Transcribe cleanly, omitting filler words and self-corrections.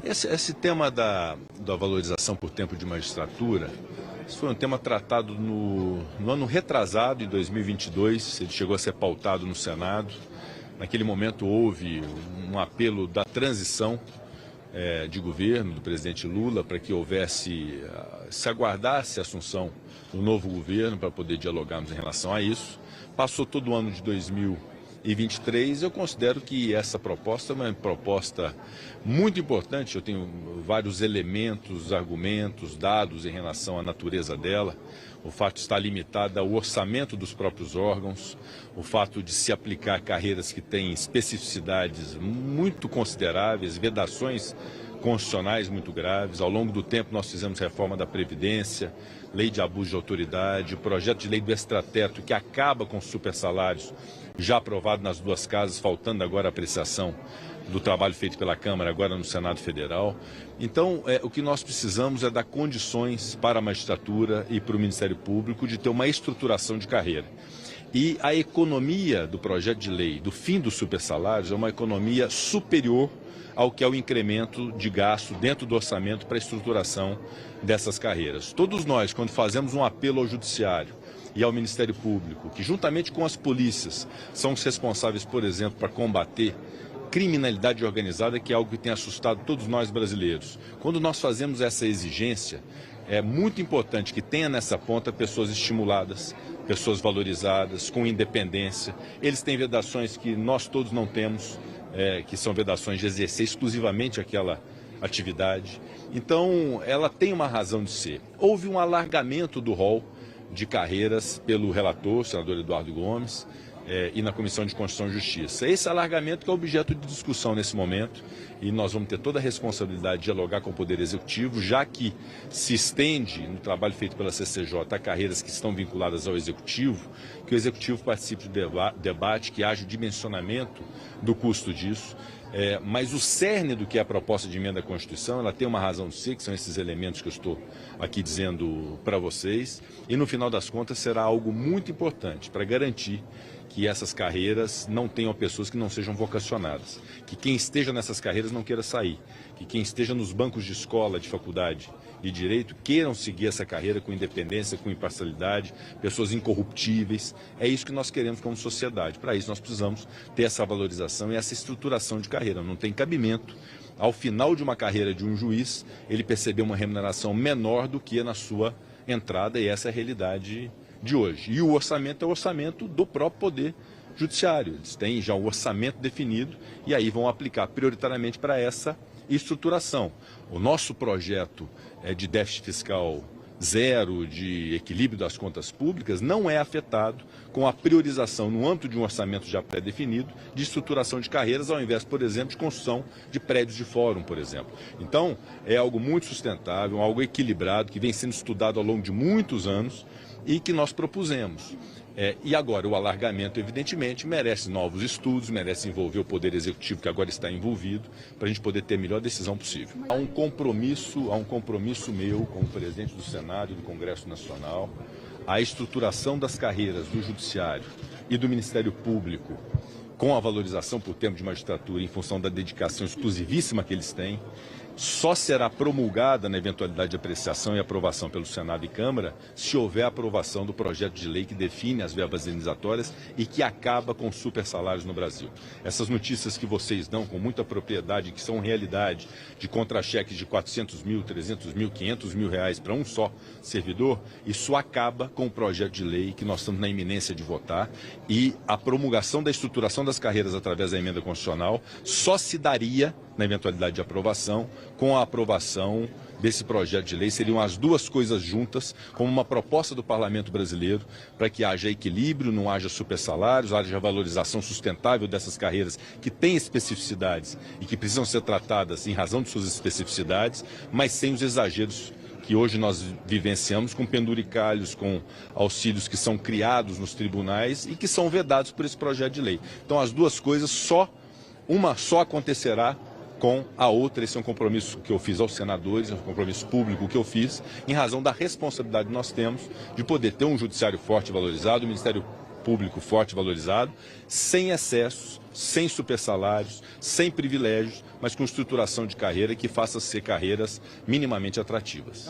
Esse tema da valorização por tempo de magistratura, isso foi um tema tratado no ano retrasado, em 2022, ele chegou a ser pautado no Senado. Naquele momento houve um apelo da transição de governo do presidente Lula para que se aguardasse a assunção do novo governo para poder dialogarmos em relação a isso. Passou todo o ano de 2023, eu considero que essa proposta é uma proposta muito importante. Eu tenho vários elementos, argumentos, dados em relação à natureza dela. O fato de estar limitada ao orçamento dos próprios órgãos, o fato de se aplicar carreiras que têm especificidades muito consideráveis, vedações constitucionais muito graves. Ao longo do tempo nós fizemos reforma da Previdência, lei de abuso de autoridade, o projeto de lei do extrateto que acaba com os supersalários, já aprovado nas duas casas, faltando agora a apreciação do trabalho feito pela Câmara, agora no Senado Federal. Então, o que nós precisamos é dar condições para a magistratura e para o Ministério Público de ter uma estruturação de carreira. E a economia do projeto de lei do fim dos supersalários é uma economia superior ao que é o incremento de gasto dentro do orçamento para a estruturação dessas carreiras. Todos nós, quando fazemos um apelo ao Judiciário e ao Ministério Público, que juntamente com as polícias são os responsáveis, por exemplo, para combater criminalidade organizada, que é algo que tem assustado todos nós brasileiros. Quando nós fazemos essa exigência, é muito importante que tenha nessa ponta pessoas estimuladas, pessoas valorizadas, com independência. Eles têm vedações que nós todos não temos, que são vedações de exercer exclusivamente aquela atividade. Então, ela tem uma razão de ser. Houve um alargamento do rol de carreiras pelo relator, o senador Eduardo Gomes, e na Comissão de Constituição e Justiça. Esse alargamento que é objeto de discussão nesse momento, e nós vamos ter toda a responsabilidade de dialogar com o Poder Executivo, já que se estende no trabalho feito pela CCJ a carreiras que estão vinculadas ao Executivo, que o Executivo participe do debate, que haja o dimensionamento do custo disso. Mas o cerne do que é a proposta de emenda à Constituição, ela tem uma razão de ser, que são esses elementos que eu estou aqui dizendo para vocês, e no final das contas será algo muito importante para garantir que essas carreiras não tenham pessoas que não sejam vocacionadas, que quem esteja nessas carreiras não queira sair, que quem esteja nos bancos de escola, de faculdade de direito queiram seguir essa carreira com independência, com imparcialidade, pessoas incorruptíveis. É isso que nós queremos como sociedade. Para isso nós precisamos ter essa valorização e essa estruturação de carreira. Não tem cabimento, ao final de uma carreira de um juiz, ele perceber uma remuneração menor do que na sua entrada, e essa é a realidade de hoje. E o orçamento é o orçamento do próprio Poder Judiciário. Eles têm já um orçamento definido e aí vão aplicar prioritariamente para essa estruturação. O nosso projeto de déficit fiscal zero, de equilíbrio das contas públicas, não é afetado com a priorização, no âmbito de um orçamento já pré-definido, de estruturação de carreiras, ao invés, por exemplo, de construção de prédios de fórum, por exemplo. Então, é algo muito sustentável, algo equilibrado, que vem sendo estudado ao longo de muitos anos e que nós propusemos. E agora o alargamento, evidentemente, merece novos estudos, merece envolver o Poder Executivo, que agora está envolvido, para a gente poder ter a melhor decisão possível. Há um compromisso meu como presidente do Senado e do Congresso Nacional, a estruturação das carreiras do Judiciário e do Ministério Público, com a valorização por tempo de magistratura em função da dedicação exclusivíssima que eles têm, só será promulgada na eventualidade de apreciação e aprovação pelo Senado e Câmara se houver aprovação do projeto de lei que define as verbas indenizatórias e que acaba com os supersalários no Brasil. Essas notícias que vocês dão com muita propriedade, que são realidade, de contra-cheques de 400 mil, 300 mil, 500 mil reais para um só servidor, isso acaba com o projeto de lei que nós estamos na iminência de votar, e a promulgação da estruturação das carreiras através da emenda constitucional só se daria, na eventualidade de aprovação, com a aprovação desse projeto de lei. Seriam as duas coisas juntas, como uma proposta do Parlamento brasileiro, para que haja equilíbrio, não haja supersalários, haja valorização sustentável dessas carreiras que têm especificidades e que precisam ser tratadas em razão de suas especificidades, mas sem os exageros que hoje nós vivenciamos, com penduricalhos, com auxílios que são criados nos tribunais e que são vedados por esse projeto de lei. Então as duas coisas, uma só acontecerá com a outra. Esse é um compromisso que eu fiz aos senadores, é um compromisso público que eu fiz, em razão da responsabilidade que nós temos de poder ter um judiciário forte e valorizado, o Ministério público forte e valorizado, sem excessos, sem supersalários, sem privilégios, mas com estruturação de carreira que faça ser carreiras minimamente atrativas.